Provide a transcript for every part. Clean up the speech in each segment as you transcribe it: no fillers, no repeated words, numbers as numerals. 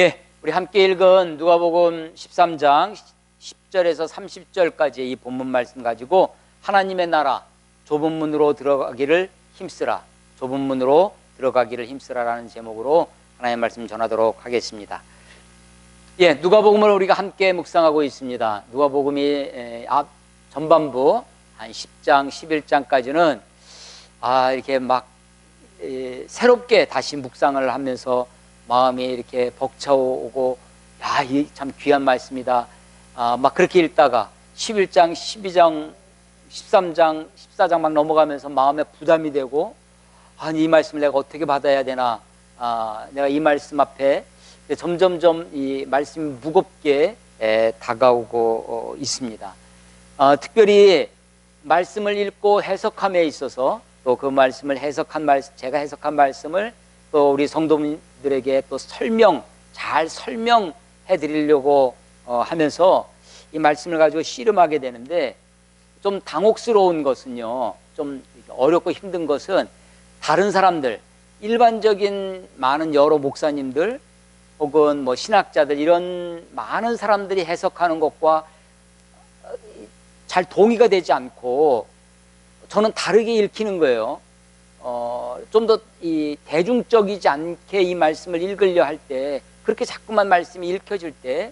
예, 우리 함께 읽은 누가복음 13장 10절에서 30절까지 이 본문 말씀 가지고 하나님의 나라 좁은 문으로 들어가기를 힘쓰라, 좁은 문으로 들어가기를 힘쓰라라는 제목으로 하나님의 말씀 전하도록 하겠습니다. 예, 누가복음을 우리가 함께 묵상하고 있습니다. 누가복음이 앞 전반부 한 10장, 11장까지는 이렇게 막 새롭게 다시 묵상을 하면서 마음이 이렇게 벅차오고, 이 참 귀한 말씀이다. 막 그렇게 읽다가 11장, 12장, 13장, 14장 막 넘어가면서 마음에 부담이 되고, 이 말씀을 내가 어떻게 받아야 되나. 내가 이 말씀 앞에 점점점 이 말씀이 무겁게 다가오고 있습니다. 특별히 말씀을 읽고 해석함에 있어서 또 그 말씀을 제가 해석한 말씀을 또 우리 성도분들에게 또 잘 설명해 드리려고 하면서 이 말씀을 가지고 씨름하게 되는데, 좀 당혹스러운 것은요, 좀 어렵고 힘든 것은 다른 사람들, 일반적인 많은 여러 목사님들 혹은 뭐 신학자들, 이런 많은 사람들이 해석하는 것과 잘 동의가 되지 않고 저는 다르게 읽히는 거예요. 좀 더 이 대중적이지 않게 이 말씀을 읽으려 할 때, 그렇게 자꾸만 말씀이 읽혀질 때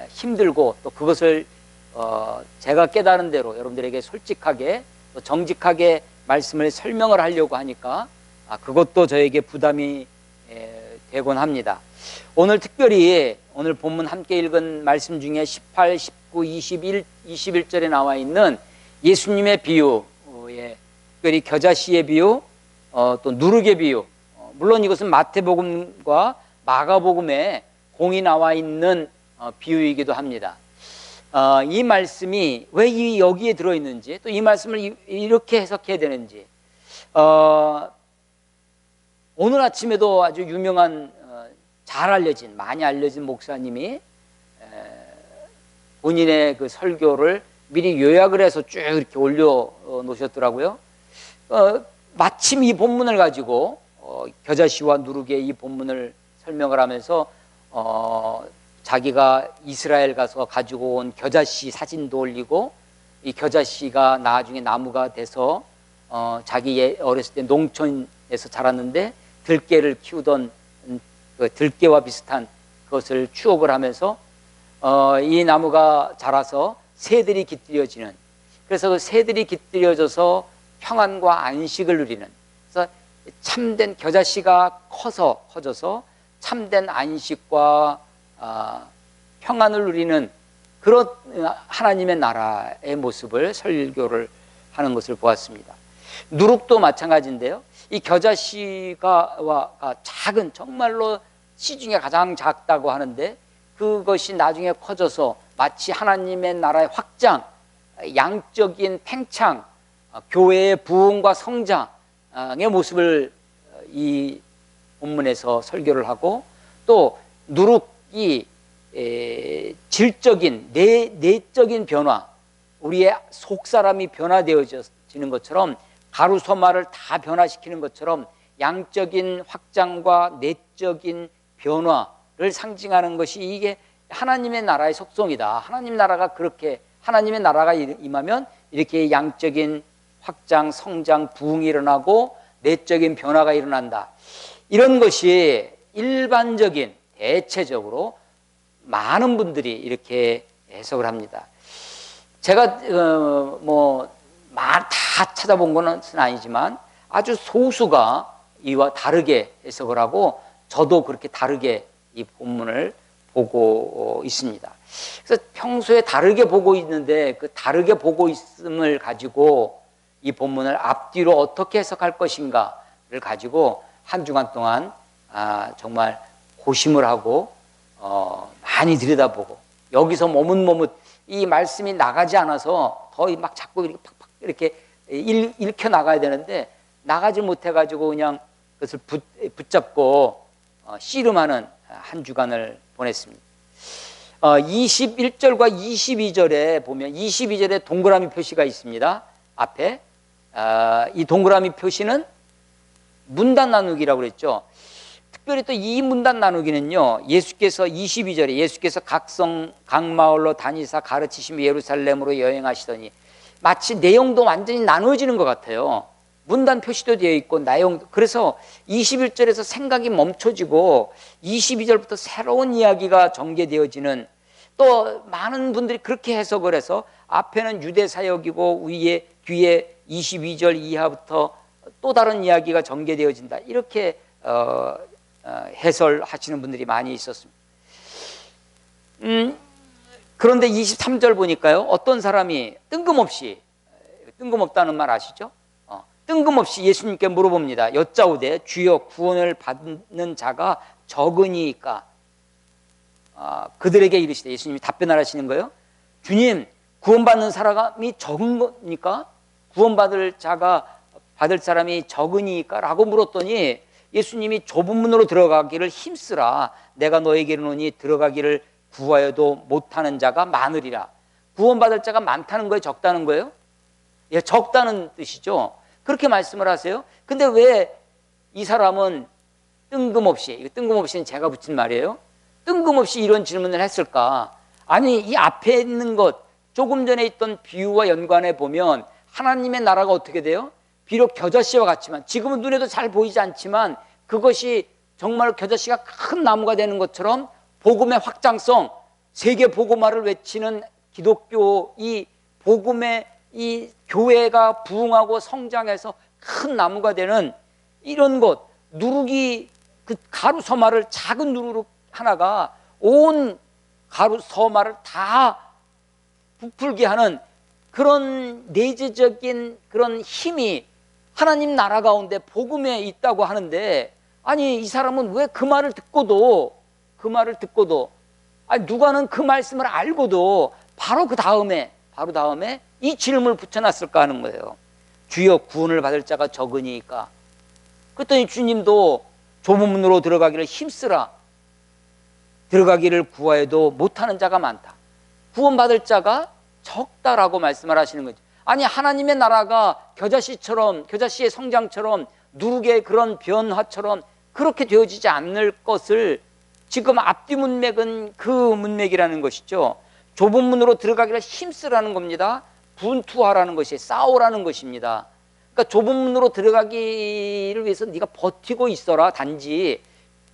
힘들고, 또 그것을 제가 깨달은 대로 여러분들에게 솔직하게 또 정직하게 말씀을 설명을 하려고 하니까 그것도 저에게 부담이 되곤 합니다. 오늘 특별히 오늘 본문 함께 읽은 말씀 중에 18, 19, 21절에 나와 있는 예수님의 비유, 특별히 겨자씨의 비유, 또 누룩의 비유, 물론 이것은 마태복음과 마가복음에 공이 나와 있는 비유이기도 합니다. 이 말씀이 왜 여기에 들어있는지, 또 이 말씀을 이렇게 해석해야 되는지, 오늘 아침에도 아주 유명한 많이 알려진 목사님이 본인의 그 설교를 미리 요약을 해서 쭉 이렇게 올려놓으셨더라고요. 마침 이 본문을 가지고 겨자씨와 누룩의 이 본문을 설명을 하면서 자기가 이스라엘 가서 가지고 온 겨자씨 사진도 올리고, 이 겨자씨가 나중에 나무가 돼서 자기 어렸을 때 농촌에서 자랐는데 들깨를 키우던 그 들깨와 비슷한 그것을 추억을 하면서 이 나무가 자라서 새들이 깃들여지는, 그래서 그 새들이 깃들여져서 평안과 안식을 누리는, 그래서 참된 겨자씨가 커져서 참된 안식과 평안을 누리는 그런 하나님의 나라의 모습을 설교를 하는 것을 보았습니다. 누룩도 마찬가지인데요, 이 겨자씨가 작은, 정말로 씨 중에 가장 작다고 하는데, 그것이 나중에 커져서 마치 하나님의 나라의 확장, 양적인 팽창, 교회의 부흥과 성장의 모습을 이 본문에서 설교를 하고, 또 누룩이 질적인 내적인 변화, 우리의 속사람이 변화되어지는 것처럼, 가루소마를 다 변화시키는 것처럼 양적인 확장과 내적인 변화를 상징하는 것이 이게 하나님의 나라의 속성이다. 하나님의 나라가 임하면 이렇게 양적인 확장, 성장, 부흥이 일어나고 내적인 변화가 일어난다. 이런 것이 일반적인, 대체적으로 많은 분들이 이렇게 해석을 합니다. 제가 다 찾아본 것은 아니지만 아주 소수가 이와 다르게 해석을 하고, 저도 그렇게 다르게 이 본문을 보고 있습니다. 그래서 평소에 다르게 보고 있는데, 그 다르게 보고 있음을 가지고 이 본문을 앞뒤로 어떻게 해석할 것인가를 가지고 한 주간 동안 정말 고심을 하고 많이 들여다보고, 여기서 머뭇머뭇 이 말씀이 나가지 않아서 더 막 자꾸 이렇게 팍팍 이렇게 읽혀 나가야 되는데, 나가지 못해가지고 그냥 그것을 붙잡고 씨름하는 한 주간을 보냈습니다. 21절과 22절에 보면, 22절에 동그라미 표시가 있습니다. 앞에 이 동그라미 표시는 문단 나누기라고 그랬죠. 특별히 또 이 문단 나누기는요, 예수께서 22절에 예수께서 각 마을로 다니사 가르치시며 예루살렘으로 여행하시더니, 마치 내용도 완전히 나누어지는 것 같아요. 문단 표시도 되어 있고 내용, 그래서 21절에서 생각이 멈춰지고 22절부터 새로운 이야기가 전개되어지는, 또 많은 분들이 그렇게 해석을 해서 앞에는 유대 사역이고 뒤에 22절 이하부터 또 다른 이야기가 전개되어진다, 이렇게 해설하시는 분들이 많이 있었습니다. 그런데 23절 보니까요, 어떤 사람이 뜬금없다는 말 아시죠? 뜬금없이 예수님께 물어봅니다. 여짜오되 주여 구원을 받는 자가 적으니까. 그들에게 이르시되, 예수님이 답변하시는 거예요. 주님, 구원받는 사람이 적은 겁니까? 구원받을 사람이 적으니까? 라고 물었더니 예수님이 좁은 문으로 들어가기를 힘쓰라. 내가 너에게 이르노니 들어가기를 구하여도 못하는 자가 많으리라. 구원받을 자가 많다는 거예요, 적다는 거예요? 예, 적다는 뜻이죠. 그렇게 말씀을 하세요. 근데 왜 이 사람은 뜬금없이는 제가 붙인 말이에요, 뜬금없이 이런 질문을 했을까? 아니, 이 앞에 있는 것, 조금 전에 있던 비유와 연관해 보면 하나님의 나라가 어떻게 돼요? 비록 겨자씨와 같지만, 지금은 눈에도 잘 보이지 않지만 그것이 정말 겨자씨가 큰 나무가 되는 것처럼 복음의 확장성, 세계 복음화를 외치는 기독교, 이 복음의 이 교회가 부흥하고 성장해서 큰 나무가 되는 이런 것, 누룩이, 그 가루 서마를, 작은 누룩 하나가 온 가루 서마를 다 부풀게 하는 그런 내재적인 그런 힘이 하나님 나라 가운데 복음에 있다고 하는데, 아니, 이 사람은 왜 그 말을 듣고도 아니, 누가는 그 말씀을 알고도 바로 다음에 이 질문을 붙여놨을까 하는 거예요. 주여 구원을 받을 자가 적으니까. 그랬더니 주님도 좁은 문으로 들어가기를 힘쓰라. 들어가기를 구하여도 못하는 자가 많다. 구원받을 자가 적다라고 말씀을 하시는 거죠. 아니, 하나님의 나라가 겨자씨의 성장처럼 누룩의 그런 변화처럼 그렇게 되어지지 않을 것을 지금 앞뒤 문맥은 그 문맥이라는 것이죠. 좁은 문으로 들어가기를 힘쓰라는 겁니다. 분투하라는 것이, 싸우라는 것입니다. 그러니까 좁은 문으로 들어가기를 위해서 네가 버티고 있어라, 단지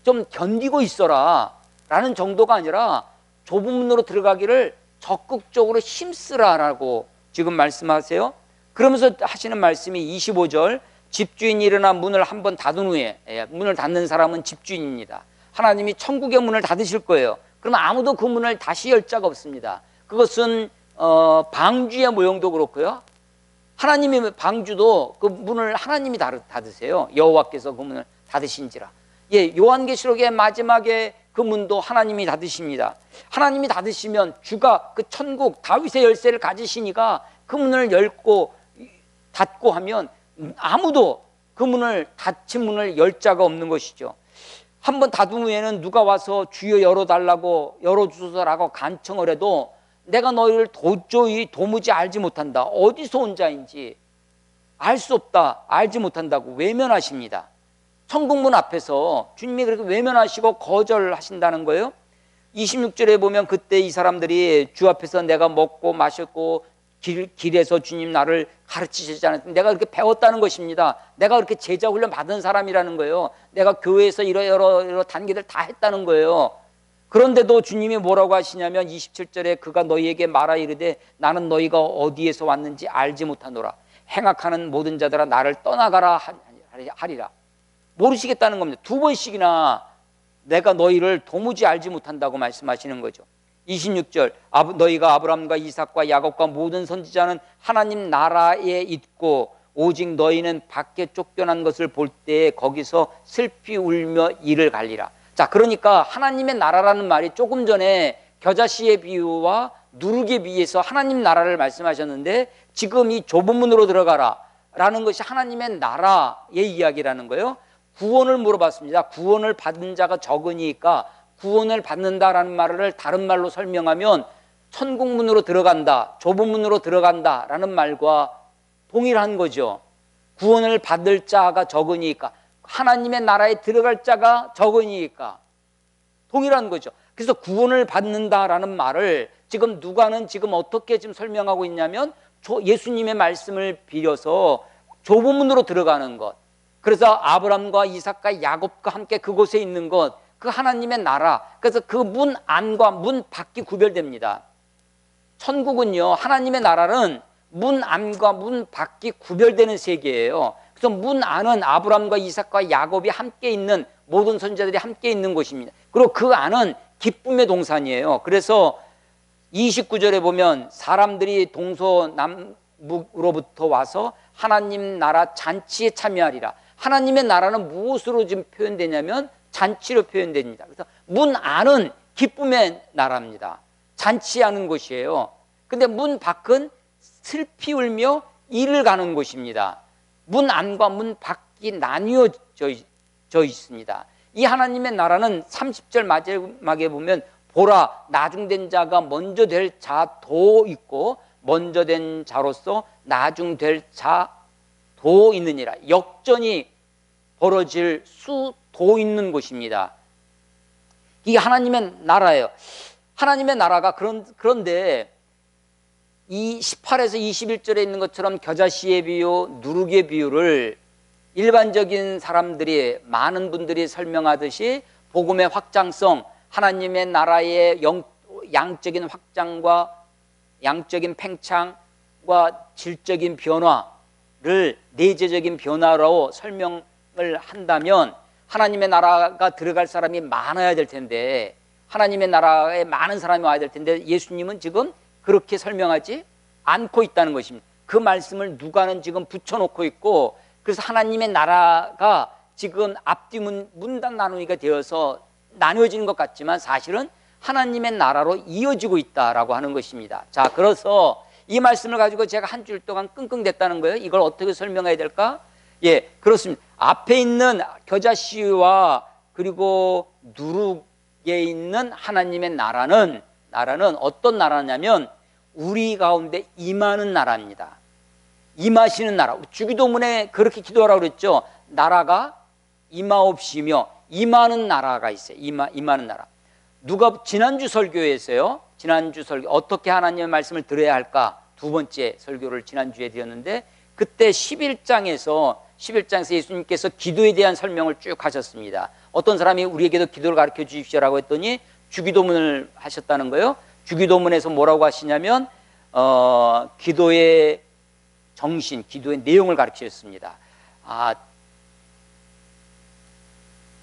좀 견디고 있어라 라는 정도가 아니라 좁은 문으로 들어가기를 적극적으로 힘쓰라라고 지금 말씀하세요. 그러면서 하시는 말씀이 25절, 집주인이 일어나 문을 한번 닫은 후에, 문을 닫는 사람은 집주인입니다. 하나님이 천국의 문을 닫으실 거예요. 그러면 아무도 그 문을 다시 열 자가 없습니다. 그것은 방주의 모형도 그렇고요, 하나님의 방주도 그 문을 하나님이 닫으세요. 여호와께서 그 문을 닫으신지라. 예, 요한계시록의 마지막에 그 문도 하나님이 닫으십니다. 하나님이 닫으시면 주가 그 천국 다윗의 열쇠를 가지시니까 그 문을 열고 닫고 하면 아무도 그 문을, 닫힌 문을 열 자가 없는 것이죠. 한번 닫은 후에는 누가 와서 주여 열어달라고, 열어주소서라고 간청을 해도 내가 너희를 도무지 알지 못한다, 어디서 온 자인지 알 수 없다, 알지 못한다고 외면하십니다. 천국문 앞에서 주님이 그렇게 외면하시고 거절하신다는 거예요. 26절에 보면 그때 이 사람들이 주 앞에서 내가 먹고 마셨고 길에서 주님 나를 가르치시지 않았는데, 내가 그렇게 배웠다는 것입니다. 내가 그렇게 제자 훈련 받은 사람이라는 거예요. 내가 교회에서 여러 단계들 다 했다는 거예요. 그런데도 주님이 뭐라고 하시냐면 27절에 그가 너희에게 말하 이르되 나는 너희가 어디에서 왔는지 알지 못하노라. 행악하는 모든 자들아 나를 떠나가라 하리라. 모르시겠다는 겁니다. 두 번씩이나 내가 너희를 도무지 알지 못한다고 말씀하시는 거죠. 26절, 너희가 아브라함과 이삭과 야곱과 모든 선지자는 하나님 나라에 있고 오직 너희는 밖에 쫓겨난 것을 볼 때에 거기서 슬피 울며 이를 갈리라. 자, 그러니까 하나님의 나라라는 말이 조금 전에 겨자씨의 비유와 누룩의 비유에서 하나님 나라를 말씀하셨는데, 지금 이 좁은 문으로 들어가라 라는 것이 하나님의 나라의 이야기라는 거예요. 구원을 물어봤습니다. 구원을 받은 자가 적으니까, 구원을 받는다라는 말을 다른 말로 설명하면 천국 문으로 들어간다, 좁은 문으로 들어간다 라는 말과 동일한 거죠. 구원을 받을 자가 적으니까 하나님의 나라에 들어갈 자가 적으니까 동일한 거죠. 그래서 구원을 받는다라는 말을 지금 누가는 지금 어떻게 지금 설명하고 있냐면 예수님의 말씀을 빌려서 좁은 문으로 들어가는 것, 그래서 아브람과 이삭과 야곱과 함께 그곳에 있는 것, 그 하나님의 나라, 그래서 그 문 안과 문 밖이 구별됩니다. 천국은요, 하나님의 나라는 문 안과 문 밖이 구별되는 세계예요. 그래서 문 안은 아브람과 이삭과 야곱이 함께 있는, 모든 선지자들이 함께 있는 곳입니다. 그리고 그 안은 기쁨의 동산이에요. 그래서 29절에 보면 사람들이 동서남북으로부터 와서 하나님 나라 잔치에 참여하리라. 하나님의 나라는 무엇으로 지금 표현되냐면 잔치로 표현됩니다. 그래서 문 안은 기쁨의 나라입니다. 잔치하는 곳이에요. 근데 문 밖은 슬피 울며 이를 가는 곳입니다. 문 안과 문 밖이 나뉘어져 있습니다. 이 하나님의 나라는 30절 마지막에 보면 보라, 나중된 자가 먼저 될 자도 있고 먼저 된 자로서 나중될 자도 있느니라. 역전이 벌어질 수도 있는 곳입니다. 이게 하나님의 나라예요. 하나님의 나라가 그런데 이 18에서 21절에 있는 것처럼 겨자씨의 비유, 누룩의 비유를 일반적인 사람들이, 많은 분들이 설명하듯이 복음의 확장성, 하나님의 나라의 양적인 확장과 양적인 팽창과 질적인 변화를 내재적인 변화로 설명을 한다면 하나님의 나라가 들어갈 사람이 많아야 될 텐데, 하나님의 나라에 많은 사람이 와야 될 텐데 예수님은 지금 그렇게 설명하지 않고 있다는 것입니다. 그 말씀을 누가는 지금 붙여놓고 있고, 그래서 하나님의 나라가 지금 앞뒤 문단 나누기가 되어서 나뉘어지는 것 같지만 사실은 하나님의 나라로 이어지고 있다라고 하는 것입니다. 자, 그래서 이 말씀을 가지고 제가 한 줄 동안 끙끙댔다는 거예요. 이걸 어떻게 설명해야 될까? 예, 그렇습니다. 앞에 있는 겨자씨와 그리고 누룩에 있는 하나님의 나라는 어떤 나라냐면 우리 가운데 임하는 나라입니다. 임하시는 나라. 주기도문에 그렇게 기도하라고 그랬죠. 나라가 임하옵시며 임하는 나라가 있어요. 임하는 나라. 누가 지난주 설교에서요. 지난주 설교 어떻게 하나님의 말씀을 들어야 할까? 두 번째 설교를 지난주에 드렸는데 그때 11장에서 예수님께서 기도에 대한 설명을 쭉 하셨습니다. 어떤 사람이 우리에게도 기도를 가르쳐 주십시오라고 했더니 주기도문을 하셨다는 거예요. 주기도문에서 뭐라고 하시냐면 기도의 정신, 기도의 내용을 가르치셨습니다.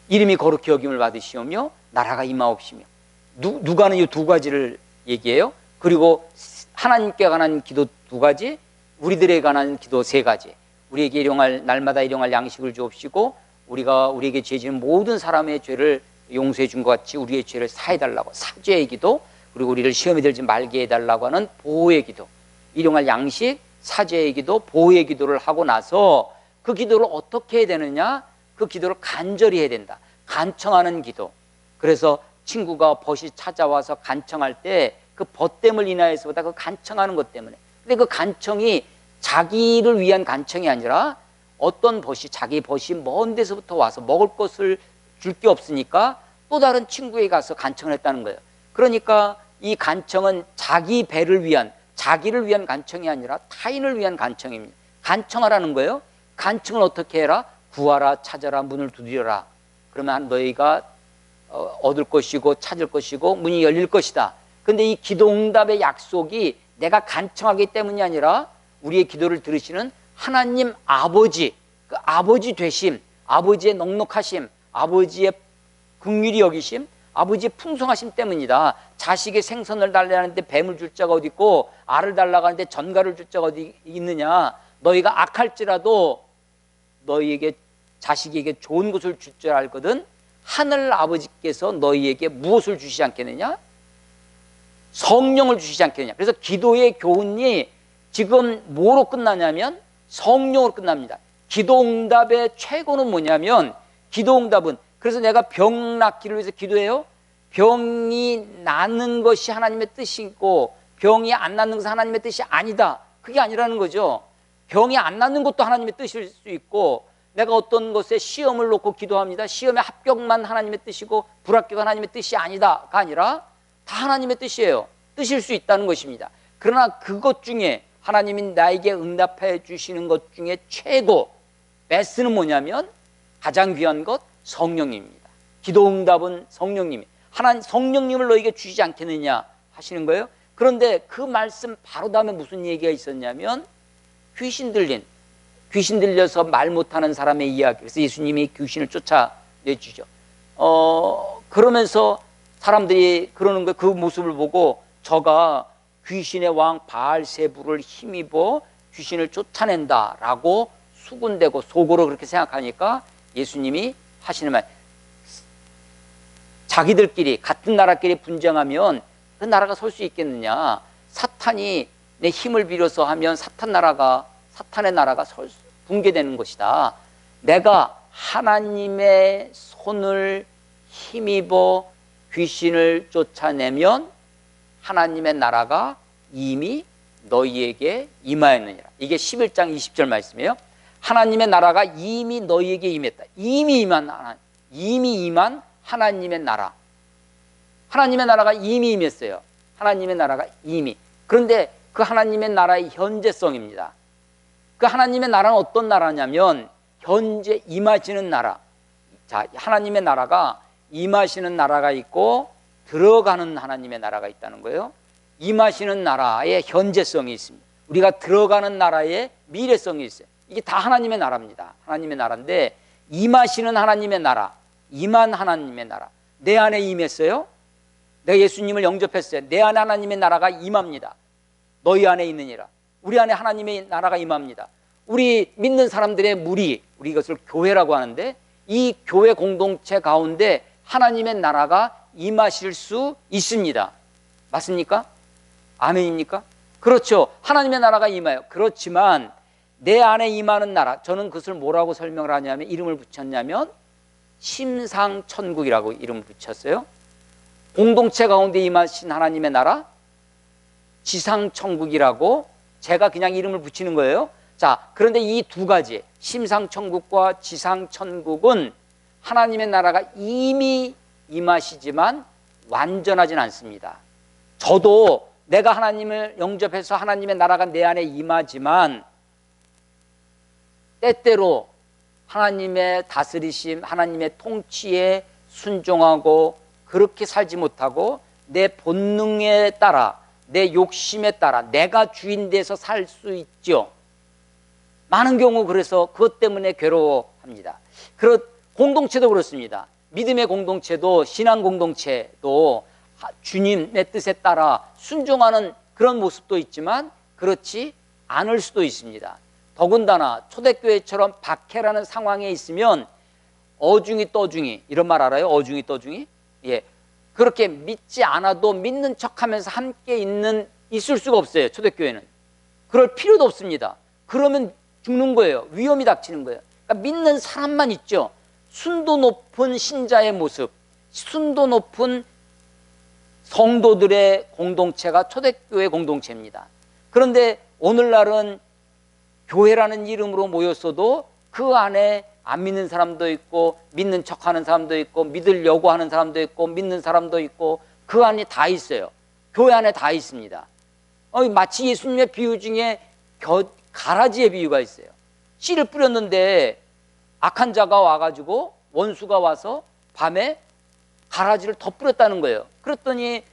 이름이 거룩히 여김을 받으시오며 나라가 임하옵시며. 누가는 이 두 가지를 얘기해요. 그리고 하나님께 관한 기도 두 가지, 우리들에 관한 기도 세 가지. 우리에게 날마다 일용할 양식을 주옵시고 우리에게 죄 지은 모든 사람의 죄를 용서해 준 것 같이 우리의 죄를 사해달라고, 사죄의 기도, 그리고 우리를 시험에 들지 말게 해달라고 하는 보호의 기도, 일용할 양식, 사죄의 기도, 보호의 기도를 하고 나서 그 기도를 어떻게 해야 되느냐? 그 기도를 간절히 해야 된다. 간청하는 기도. 그래서 친구가 벗이 찾아와서 간청할 때 그 벗됨을 인하여서보다 그 간청하는 것 때문에. 근데 그 간청이 자기를 위한 간청이 아니라 어떤 벗이, 자기 벗이 먼 데서부터 와서 먹을 것을 줄 게 없으니까 또 다른 친구에게 가서 간청을 했다는 거예요. 그러니까 이 간청은 자기 배를 위한, 자기를 위한 간청이 아니라 타인을 위한 간청입니다. 간청하라는 거예요. 간청을 어떻게 해라? 구하라, 찾아라, 문을 두드려라. 그러면 너희가 얻을 것이고 찾을 것이고 문이 열릴 것이다. 근데 이 기도응답의 약속이 내가 간청하기 때문이 아니라 우리의 기도를 들으시는 하나님 아버지, 그 아버지 되심, 아버지의 넉넉하심, 아버지의 긍휼히 여기심, 아버지의 풍성하심 때문이다. 자식의 생선을 달라 하는데 뱀을 줄 자가 어디 있고 알을 달라고 하는데 전갈을 줄 자가 어디 있느냐. 너희가 악할지라도 너희에게, 자식에게 좋은 것을 줄 줄 알거든 하늘 아버지께서 너희에게 무엇을 주시지 않겠느냐? 성령을 주시지 않겠느냐. 그래서 기도의 교훈이 지금 뭐로 끝나냐면 성령으로 끝납니다. 기도응답의 최고는 뭐냐면, 기도응답은, 그래서 내가 병 낫기를 위해서 기도해요. 병이 낫는 것이 하나님의 뜻이고 병이 안 낫는 것은 하나님의 뜻이 아니다. 그게 아니라는 거죠. 병이 안 낫는 것도 하나님의 뜻일 수 있고 내가 어떤 것에 시험을 놓고 기도합니다. 시험의 합격만 하나님의 뜻이고 불합격은 하나님의 뜻이 아니다가 아니라 다 하나님의 뜻이에요. 뜻일 수 있다는 것입니다. 그러나 그것 중에 하나님이 나에게 응답해 주시는 것 중에 최고 베스트는 뭐냐면 가장 귀한 것 성령님입니다. 기도 응답은 성령님이 하나님 성령님을 너에게 주시지 않겠느냐 하시는 거예요. 그런데 그 말씀 바로 다음에 무슨 얘기가 있었냐면 귀신 들려서 말 못하는 사람의 이야기. 그래서 예수님이 귀신을 쫓아내주죠. 그러면서 사람들이 그러는 거예요. 그 모습을 보고 저가 귀신의 왕 바알세부를 힘입어 귀신을 쫓아낸다라고 수군대고 속으로 그렇게 생각하니까 예수님이 하시는 말, 자기들끼리 같은 나라끼리 분쟁하면 그 나라가 설 수 있겠느냐. 사탄이 내 힘을 빌어서 하면 사탄의 나라가 붕괴되는 것이다. 내가 하나님의 손을 힘입어 귀신을 쫓아내면 하나님의 나라가 이미 너희에게 임하였느니라. 이게 11장 20절 말씀이에요. 하나님의 나라가 이미 너희에게 임했다. 이미 임한 하나님의 나라. 하나님의 나라가 이미 임했어요. 하나님의 나라가 이미. 그런데 그 하나님의 나라의 현재성입니다. 그 하나님의 나라는 어떤 나라냐면 현재 임하시는 나라. 자, 하나님의 나라가 임하시는 나라가 있고 들어가는 하나님의 나라가 있다는 거예요. 임하시는 나라의 현재성이 있습니다. 우리가 들어가는 나라의 미래성이 있어요. 이게 다 하나님의 나라입니다. 하나님의 나라인데 임하시는 하나님의 나라, 임한 하나님의 나라. 내 안에 임했어요. 내가 예수님을 영접했어요. 내 안에 하나님의 나라가 임합니다. 너희 안에 있느니라. 우리 안에 하나님의 나라가 임합니다. 우리 믿는 사람들의 무리, 우리 이것을 교회라고 하는데 이 교회 공동체 가운데 하나님의 나라가 임하실 수 있습니다. 맞습니까? 아멘입니까? 그렇죠. 하나님의 나라가 임해요. 그렇지만 내 안에 임하는 나라, 저는 그것을 뭐라고 설명을 하냐면 이름을 붙였냐면 심상천국이라고 이름을 붙였어요. 공동체 가운데 임하신 하나님의 나라, 지상천국이라고 제가 그냥 이름을 붙이는 거예요. 자, 그런데 이 두 가지 심상천국과 지상천국은 하나님의 나라가 이미 임하시지만 완전하진 않습니다. 저도 내가 하나님을 영접해서 하나님의 나라가 내 안에 임하지만 때때로 하나님의 다스리심, 하나님의 통치에 순종하고 그렇게 살지 못하고 내 본능에 따라, 내 욕심에 따라 내가 주인 돼서 살 수 있죠. 많은 경우 그래서 그것 때문에 괴로워합니다. 공동체도 그렇습니다. 믿음의 공동체도 신앙 공동체도 주님의 뜻에 따라 순종하는 그런 모습도 있지만 그렇지 않을 수도 있습니다. 더군다나 초대교회처럼 박해라는 상황에 있으면 어중이 떠중이, 이런 말 알아요? 어중이 떠중이? 예, 그렇게 믿지 않아도 믿는 척하면서 함께 있을 수가 없어요. 초대교회는 그럴 필요도 없습니다. 그러면 죽는 거예요. 위험이 닥치는 거예요. 그러니까 믿는 사람만 있죠. 순도 높은 신자의 모습, 순도 높은 성도들의 공동체가 초대교회 공동체입니다. 그런데 오늘날은 교회라는 이름으로 모였어도 그 안에 안 믿는 사람도 있고 믿는 척하는 사람도 있고 믿으려고 하는 사람도 있고 믿는 사람도 있고 그 안에 다 있어요. 교회 안에 다 있습니다. 마치 예수님의 비유 중에 가라지의 비유가 있어요. 씨를 뿌렸는데 악한 자가 와가지고 원수가 와서 밤에 가라지를 더 뿌렸다는 거예요. 그랬더니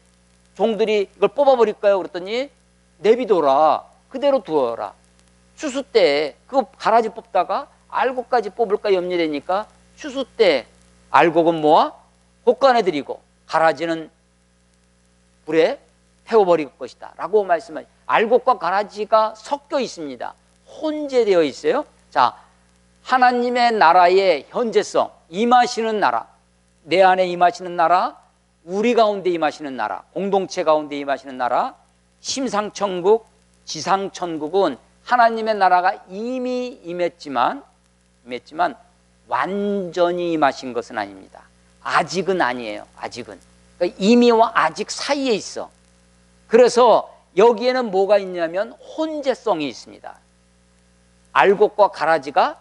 종들이 이걸 뽑아버릴까요? 그랬더니 내비둬라, 그대로 두어라. 추수 때 그 가라지 뽑다가 알곡까지 뽑을까 염려되니까 추수 때 알곡은 모아 곡간에 들이고 가라지는 불에 태워버릴 것이다 라고 말씀하시죠. 알곡과 가라지가 섞여 있습니다. 혼재되어 있어요. 자, 하나님의 나라의 현재성, 임하시는 나라, 내 안에 임하시는 나라, 우리 가운데 임하시는 나라, 공동체 가운데 임하시는 나라, 심상천국, 지상천국은 하나님의 나라가 이미 임했지만 완전히 임하신 것은 아닙니다. 아직은 아니에요. 아직은. 그러니까 이미와 아직 사이에 있어. 그래서 여기에는 뭐가 있냐면 혼재성이 있습니다. 알곡과 가라지가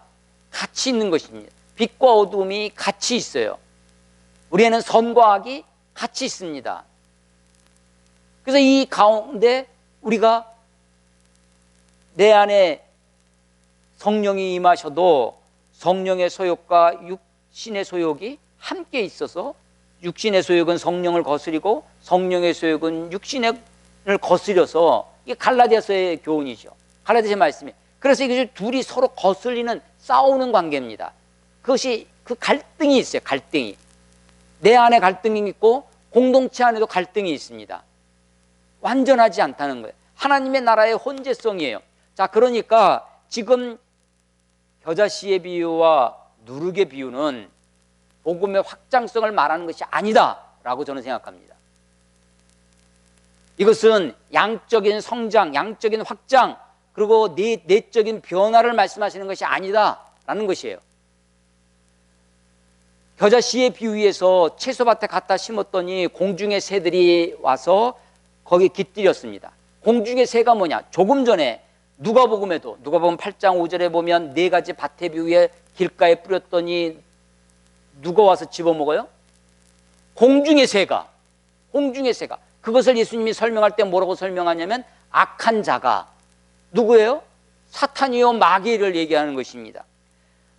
같이 있는 것입니다. 빛과 어둠이 같이 있어요. 우리에는 선과 악이 같이 있습니다. 그래서 이 가운데 우리가 내 안에 성령이 임하셔도 성령의 소욕과 육신의 소욕이 함께 있어서 육신의 소욕은 성령을 거스리고 성령의 소욕은 육신을 거스려서 이게 갈라디아서의 교훈이죠. 갈라디아서의 말씀이. 그래서 이게 둘이 서로 거슬리는 싸우는 관계입니다. 그것이 그 갈등이 있어요. 갈등이. 내 안에 갈등이 있고 공동체 안에도 갈등이 있습니다. 완전하지 않다는 거예요. 하나님의 나라의 혼재성이에요. 자, 그러니까 지금 겨자씨의 비유와 누룩의 비유는 복음의 확장성을 말하는 것이 아니다라고 저는 생각합니다. 이것은 양적인 성장, 양적인 확장, 그리고 내적인 변화를 말씀하시는 것이 아니다라는 것이에요. 겨자씨의 비유에서 채소밭에 갖다 심었더니 공중의 새들이 와서 거기에 깃들였습니다. 공중의 새가 뭐냐? 조금 전에 누가복음에도 누가복음 8장 5절에 보면 네 가지 밭의 비유에 길가에 뿌렸더니 누가 와서 집어먹어요? 공중의 새가. 그것을 예수님이 설명할 때 뭐라고 설명하냐면 악한 자가 누구예요? 사탄이요 마귀를 얘기하는 것입니다.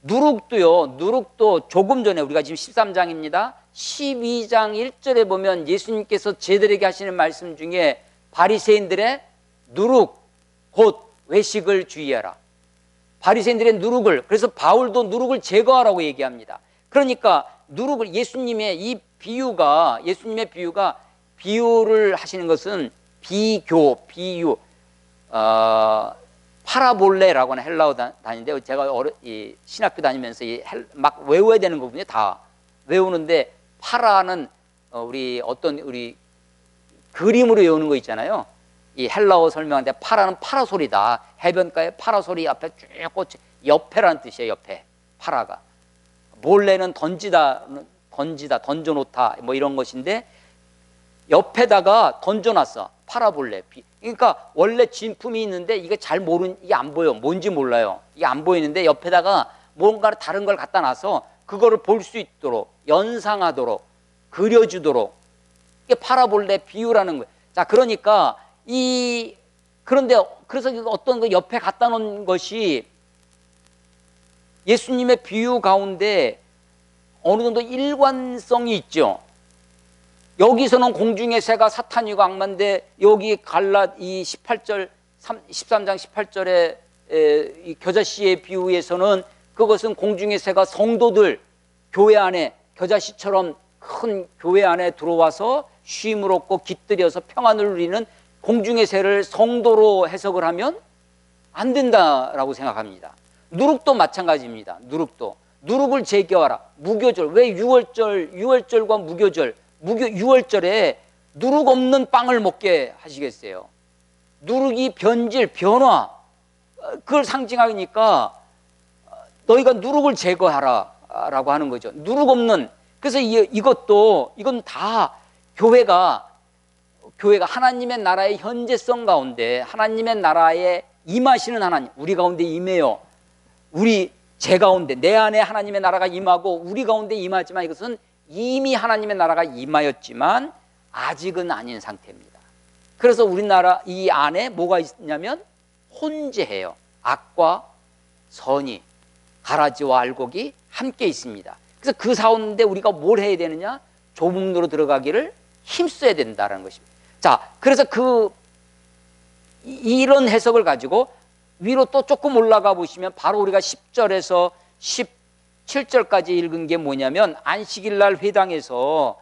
누룩도 조금 전에 우리가 지금 13장입니다. 12장 1절에 보면 예수님께서 제들에게 하시는 말씀 중에 바리새인들의 누룩 곧 외식을 주의하라. 바리새인들의 누룩을, 그래서 바울도 누룩을 제거하라고 얘기합니다. 그러니까 누룩을 예수님의 비유를 하시는 것은 비유, 파라볼레라고 하는 헬라어 다니는데 제가 신학교 다니면서 막 외워야 되는 거군요. 다 외우는데 파라는 우리 그림으로 외우는 거 있잖아요. 이 헬라어 설명하는데 파라는 파라솔이다. 해변가에 파라솔이 앞에 쭉 꽂혀 옆에라는 뜻이에요. 옆에 파라가 몰래는 던져놓다 뭐 이런 것인데 옆에다가 던져놨어. 파라볼레. 그러니까 원래 진품이 있는데 이게 이게 안 보여. 뭔지 몰라요. 이게 안 보이는데 옆에다가 뭔가 다른 걸 갖다 놔서 그거를 볼 수 있도록 연상하도록 그려주도록 이게 파라볼레 비유라는 거예요. 자, 그러니까 그래서 어떤 그 옆에 갖다 놓은 것이 예수님의 비유 가운데 어느 정도 일관성이 있죠. 여기서는 공중의 새가 사탄이고 악마인데 여기 이 13장 18절에 이 겨자씨의 비유에서는 그것은 공중의 새가 성도들 교회 안에 겨자씨처럼 큰 교회 안에 들어와서 쉼을 얻고 깃들여서 평안을 누리는 공중의 새를 성도로 해석을 하면 안 된다라고 생각합니다. 누룩도 마찬가지입니다. 누룩을 제거하라. 무교절. 왜 6월절과 무교절 6월절에 누룩 없는 빵을 먹게 하시겠어요? 누룩이 변화 그걸 상징하니까 너희가 누룩을 제거하라 라고 하는 거죠. 누룩 없는. 그래서 이건 다 교회가 하나님의 나라의 현재성 가운데 하나님의 나라에 임하시는 하나님, 우리 가운데 임해요. 제 가운데 내 안에 하나님의 나라가 임하고 우리 가운데 임하지만 이것은 이미 하나님의 나라가 임하였지만 아직은 아닌 상태입니다. 그래서 우리나라 이 안에 뭐가 있냐면 혼재해요. 악과 선이, 가라지와 알곡이 함께 있습니다. 그래서 그 가운데 우리가 뭘 해야 되느냐? 좁은 문으로 들어가기를 힘써야 된다는 것입니다. 자, 그래서 이런 해석을 가지고 위로 또 조금 올라가 보시면 바로 우리가 10절에서 17절까지 읽은 게 뭐냐면 안식일 날 회당에서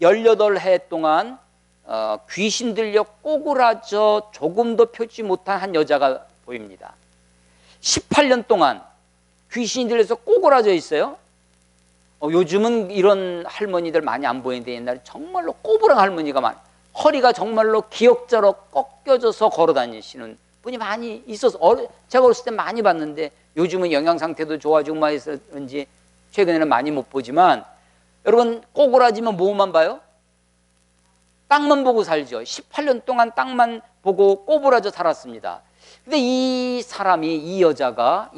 18해 동안 귀신 들려 꼬꾸라져 조금도 펴지 못한 한 여자가 보입니다. 18년 동안 귀신이 들려서 꼬꾸라져 있어요. 요즘은 이런 할머니들 많이 안 보이는데 옛날에 정말로 꼬부랑 할머니가 허리가 정말로 기역자로 꺾여져서 걸어 다니시는 분이 많이 있어서 제가 어렸을 때 많이 봤는데 요즘은 영양 상태도 좋아지고 많이 해서 그런지 최근에는 많이 못 보지만 여러분 꼬꾸라지면 뭐만 봐요? 땅만 보고 살죠. 18년 동안 땅만 보고 꼬부라져 살았습니다. 근데 이 여자가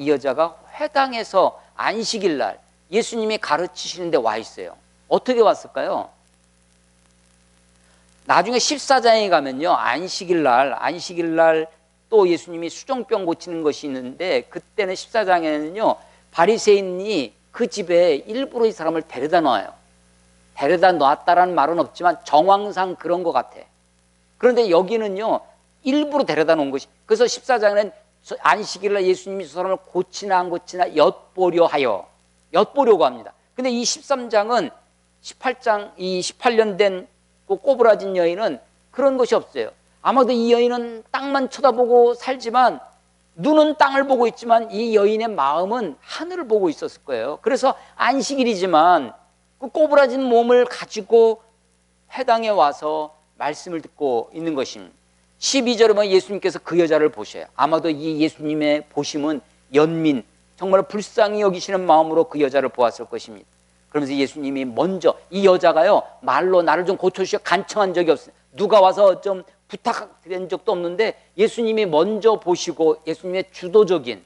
회당에서 안식일 날 예수님이 가르치시는 데 와 있어요. 어떻게 왔을까요? 나중에 14장에 가면요, 안식일 날 또 예수님이 수종병 고치는 것이 있는데, 그때는 14장에는요 바리새인이 그 집에 일부러 이 사람을 데려다 놔요. 데려다 놨다라는 말은 없지만 정황상 그런 것 같아. 그런데 여기는요 일부러 데려다 놓은 것이, 그래서 14장에는 안식일날 예수님이 저 사람을 고치나 안 고치나 엿보려고 합니다. 근데 이 13장은 18장, 이 18년 된 그 꼬부라진 여인은 그런 것이 없어요. 아마도 이 여인은 땅만 쳐다보고 살지만, 눈은 땅을 보고 있지만 이 여인의 마음은 하늘을 보고 있었을 거예요. 그래서 안식일이지만 그 꼬부라진 몸을 가지고 회당에 와서 말씀을 듣고 있는 것입니다. 12절에 보면 예수님께서 그 여자를 보셔요. 아마도 이 예수님의 보심은 연민, 정말 불쌍히 여기시는 마음으로 그 여자를 보았을 것입니다. 그러면서 예수님이 먼저, 이 여자가요 말로 나를 좀 고쳐주시오 간청한 적이 없어요. 누가 와서 좀 부탁드린 적도 없는데 예수님이 먼저 보시고 예수님의 주도적인,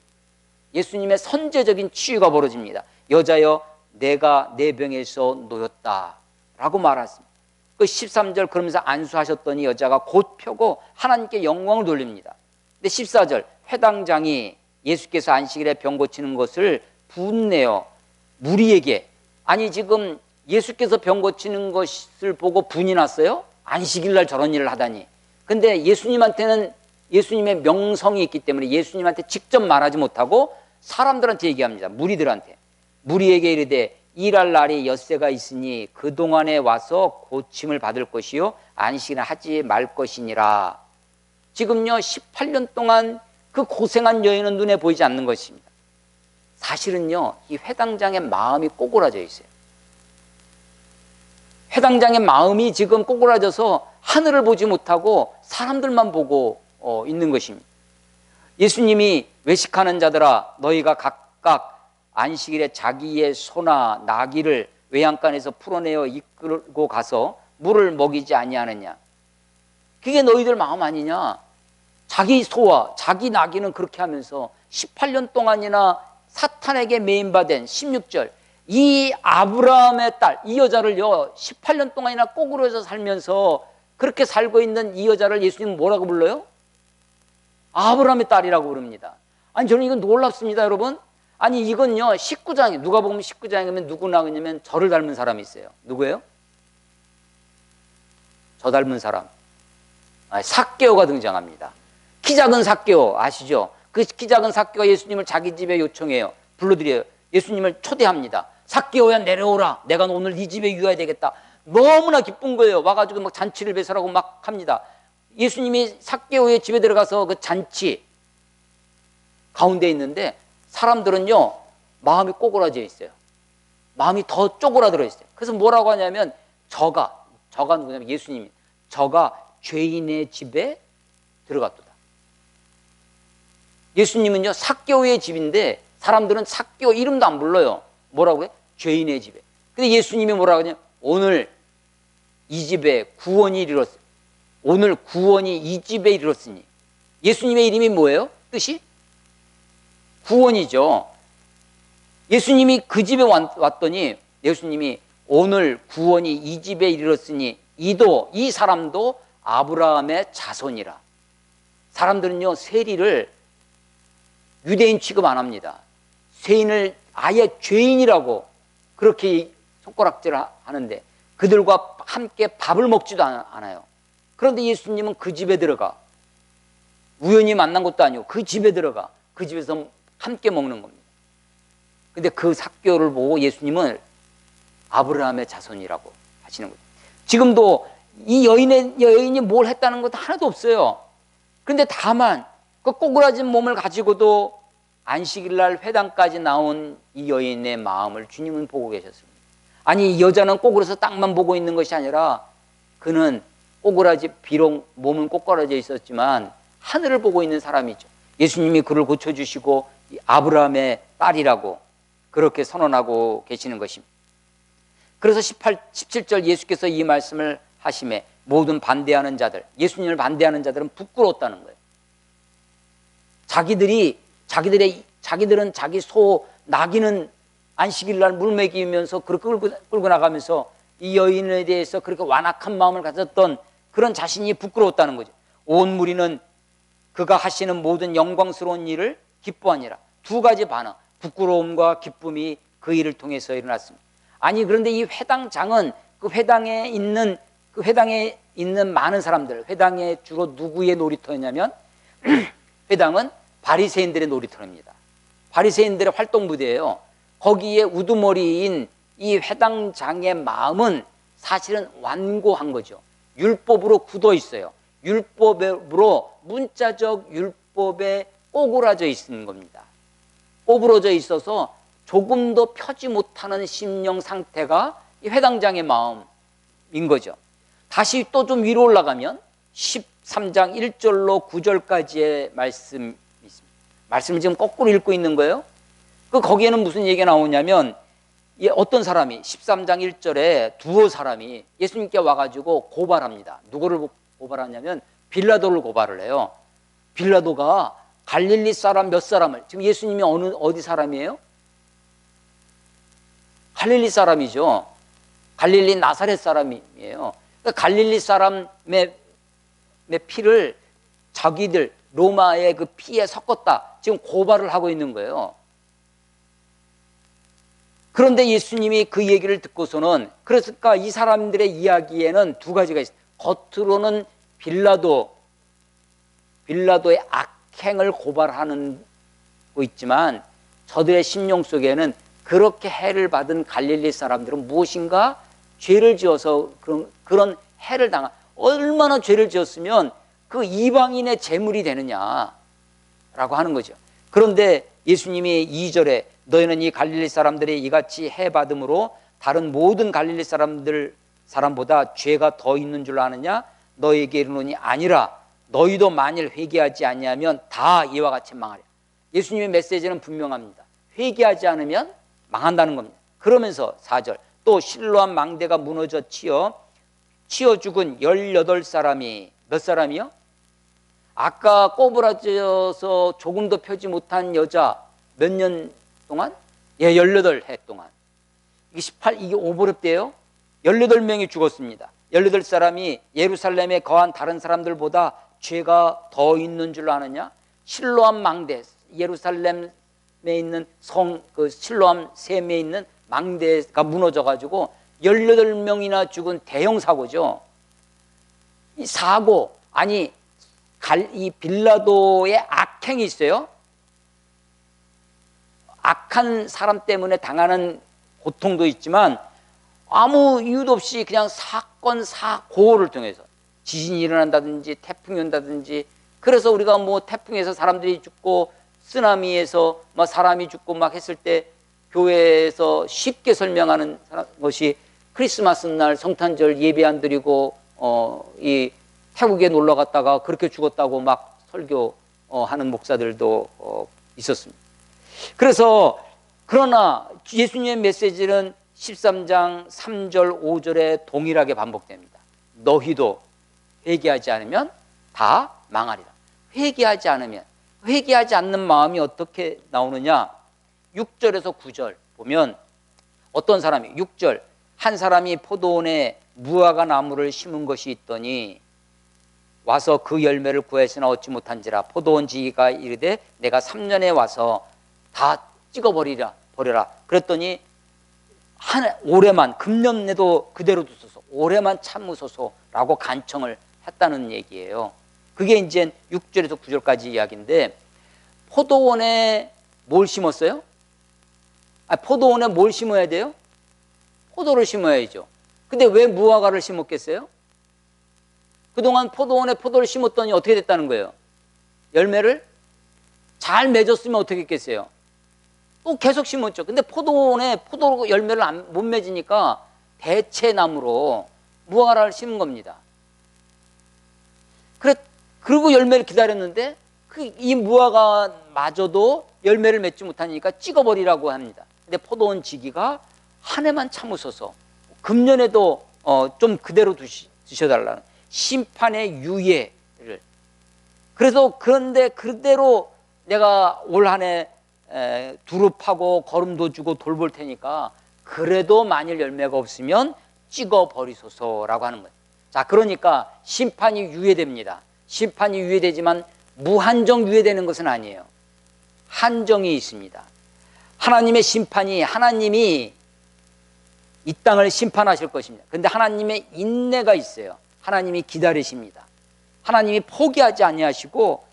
예수님의 선제적인 치유가 벌어집니다. 여자여, 내가 내 병에서 놓였다 라고 말했습니다. 그 13절, 그러면서 안수하셨더니 여자가 곧 펴고 하나님께 영광을 돌립니다. 근데 14절, 회당장이 예수께서 안식일에 병 고치는 것을 분내어 무리에게, 아니 지금 예수께서 병 고치는 것을 보고 분이 났어요? 안식일날 저런 일을 하다니. 근데 예수님한테는 예수님의 명성이 있기 때문에 예수님한테 직접 말하지 못하고 사람들한테 얘기합니다. 무리들한테. 무리에게 이르되 일할 날이 엿새가 있으니 그동안에 와서 고침을 받을 것이요 안식일은 하지 말 것이니라. 지금요 18년 동안 그 고생한 여인은 눈에 보이지 않는 것입니다. 사실은요 이 회당장의 마음이 꼬그라져 있어요. 회당장의 마음이 지금 꼬그라져서 하늘을 보지 못하고 사람들만 보고 있는 것입니다. 예수님이 외식하는 자들아, 너희가 각각 안식일에 자기의 소나 나귀를 외양간에서 풀어내어 이끌고 가서 물을 먹이지 아니하느냐. 그게 너희들 마음 아니냐. 자기 소와 자기 나귀는 그렇게 하면서 18년 동안이나 사탄에게 매인받은 16절, 이 아브라함의 딸, 이 여자를요 18년 동안이나 꼬꾸라져 살면서 그렇게 살고 있는 이 여자를 예수님은 뭐라고 불러요? 아브라함의 딸이라고 부릅니다. 아니 저는 이건 놀랍습니다, 여러분. 아니 이건요 19장에, 누가 보면 19장에 가면 누구 나오냐면 저를 닮은 사람이 있어요. 누구예요? 저 닮은 사람, 삭개오가 등장합니다. 키 작은 삭개오 아시죠? 그 키 작은 삭개오가 예수님을 자기 집에 요청해요. 불러드려요. 예수님을 초대합니다. 삭개오야 내려오라. 내가 오늘 네 집에 유해야 되겠다. 너무나 기쁜 거예요. 와가지고 막 잔치를 배설하고 막 합니다. 예수님이 삭개오의 집에 들어가서 그 잔치 가운데 있는데 사람들은요 마음이 꼬그라져 있어요. 마음이 더 쪼그라들어 있어요. 그래서 뭐라고 하냐면 저가 누구냐면 예수님이, 저가 죄인의 집에 들어갔도다. 예수님은요 삭개오의 집인데 사람들은 삭개오 이름도 안 불러요. 뭐라고 해? 죄인의 집에. 근데 예수님이 뭐라고 하냐? 오늘 이 집에 구원이 이르렀으니, 오늘 구원이 이 집에 이르렀으니. 예수님의 이름이 뭐예요? 뜻이? 구원이죠. 예수님이 그 집에 왔더니 예수님이 오늘 구원이 이 집에 이르렀으니 이 사람도 아브라함의 자손이라. 사람들은요 세리를 유대인 취급 안 합니다. 세인을 아예 죄인이라고 그렇게 손가락질을 하는데 그들과 함께 밥을 먹지도 않아요. 그런데 예수님은 그 집에 들어가, 우연히 만난 것도 아니고 그 집에 들어가 그 집에서 함께 먹는 겁니다. 근데 그 삭개오를 보고 예수님은 아브라함의 자손이라고 하시는 거죠. 지금도 이 여인이 뭘 했다는 것도 하나도 없어요. 그런데 다만 그 꼬그라진 몸을 가지고도 안식일날 회당까지 나온 이 여인의 마음을 주님은 보고 계셨습니다. 아니 이 여자는 꼬그라서 땅만 보고 있는 것이 아니라 그는 비록 몸은 꼬꾸라져 있었지만 하늘을 보고 있는 사람이죠. 예수님이 그를 고쳐주시고 아브라함의 딸이라고 그렇게 선언하고 계시는 것입니다. 그래서 17절 예수께서 이 말씀을 하심에 모든 반대하는 자들, 예수님을 반대하는 자들은 부끄러웠다는 거예요. 자기들은 자기 소, 나귀는 안식일 날 물 먹이면서 그렇게 끌고 나가면서 이 여인에 대해서 그렇게 완악한 마음을 가졌던 그런 자신이 부끄러웠다는 거죠. 온 무리는 그가 하시는 모든 영광스러운 일을 기뻐하니라. 두 가지 반응, 부끄러움과 기쁨이 그 일을 통해서 일어났습니다. 아니 그런데 이 회당장은 그 회당에 있는 많은 사람들, 회당에 주로 누구의 놀이터였냐면 회당은 바리새인들의 놀이터입니다. 바리새인들의 활동 부대예요. 거기에 우두머리인 이 회당장의 마음은 사실은 완고한 거죠. 율법으로 굳어 있어요. 율법으로 문자적 율법에 꼬꾸라져 있는 겁니다. 꼬부러져 있어서 조금 더 펴지 못하는 심령 상태가 이 회당장의 마음인 거죠. 다시 또 좀 위로 올라가면 13장 1절로 9절까지의 말씀이 있습니다. 말씀을 지금 거꾸로 읽고 있는 거예요. 거기에는 무슨 얘기가 나오냐면 어떤 사람이 13장 1절에 두어 사람이 예수님께 와가지고 고발합니다. 누구를 고발하냐면 빌라도를 고발을 해요. 빌라도가 갈릴리 사람 몇 사람을, 지금 예수님이 어디 사람이에요? 갈릴리 사람이죠. 갈릴리 나사렛 사람이에요. 그러니까 갈릴리 사람의 피를 자기들 로마의 그 피에 섞었다, 지금 고발을 하고 있는 거예요. 그런데 예수님이 그 얘기를 듣고서는, 그러니까 이 사람들의 이야기에는 두 가지가 있어요. 겉으로는 빌라도의 악행을 고발하는 거 있지만 저들의 심령 속에는 그렇게 해를 받은 갈릴리 사람들은 무엇인가 죄를 지어서 그런 해를 당한, 얼마나 죄를 지었으면 그 이방인의 제물이 되느냐라고 하는 거죠. 그런데 예수님이 2절에 너희는 이 갈릴리 사람들이 이같이 해 받음으로 다른 모든 갈릴리 사람보다 죄가 더 있는 줄 아느냐? 너희에게 이르노니 아니라 너희도 만일 회개하지 아니하면 다 이와 같이 망하리라. 예수님의 메시지는 분명합니다. 회개하지 않으면 망한다는 겁니다. 그러면서 4절 또 실로암 망대가 무너져 치어 죽은 18사람이 몇 사람이요? 아까 꼬부라져서 조금도 펴지 못한 여자 몇 년 동안? 18해 동안. 이게 오버랩돼요. 18명이 죽었습니다. 18사람이 예루살렘에 거한 다른 사람들보다 죄가 더 있는 줄 아느냐? 실로암 망대, 예루살렘에 있는 그 실로암 샘에 있는 망대가 무너져가지고 18명이나 죽은 대형 사고죠. 이 사고, 아니 이 빌라도의 악행이 있어요. 악한 사람 때문에 당하는 고통도 있지만 아무 이유도 없이 그냥 사고를 통해서 지진이 일어난다든지 태풍이 온다든지, 그래서 우리가 뭐 태풍에서 사람들이 죽고 쓰나미에서 막 사람이 죽고 막 했을 때 교회에서 쉽게 설명하는 것이 크리스마스 날 성탄절 예배 안 드리고 이 태국에 놀러 갔다가 그렇게 죽었다고 막 설교하는 목사들도 있었습니다. 그래서 그러나 예수님의 메시지는 13장 3절 5절에 동일하게 반복됩니다. 너희도 회개하지 않으면 다 망하리라. 회개하지 않는 마음이 어떻게 나오느냐? 6절에서 9절 보면 어떤 사람이 6절 한 사람이 포도원에 무화과 나무를 심은 것이 있더니 와서 그 열매를 구했으나 얻지 못한지라 포도원 지기가 이르되 내가 3년에 와서 다 찍어버려라. 그랬더니 올해만, 금년에도 그대로 두소서, 올해만 참으소서라고 간청을 했다는 얘기예요. 그게 이제 6절에서 9절까지 이야기인데, 포도원에 뭘 심었어요? 포도원에 뭘 심어야 돼요? 포도를 심어야죠. 근데 왜 무화과를 심었겠어요? 그동안 포도원에 포도를 심었더니 어떻게 됐다는 거예요? 열매를 잘 맺었으면 어떻게 했겠어요? 또 계속 심었죠. 근데 포도원에 포도 열매를 못 맺으니까 대체나무로 무화과를 심은 겁니다. 그리고 열매를 기다렸는데 이 무화과마저도 열매를 맺지 못하니까 찍어버리라고 합니다. 근데 포도원 지기가 한 해만 참으소서, 금년에도 좀 그대로 두셔달라는 심판의 유예를. 그래서 그런데 그대로 내가 올 한 해 두릅하고 거름도 주고 돌볼 테니까 그래도 만일 열매가 없으면 찍어 버리소서라고 하는 거예요. 자, 그러니까 심판이 유예됩니다. 심판이 유예되지만 무한정 유예되는 것은 아니에요. 한정이 있습니다. 하나님의 심판이, 하나님이 이 땅을 심판하실 것입니다. 그런데 하나님의 인내가 있어요. 하나님이 기다리십니다. 하나님이 포기하지 아니하시고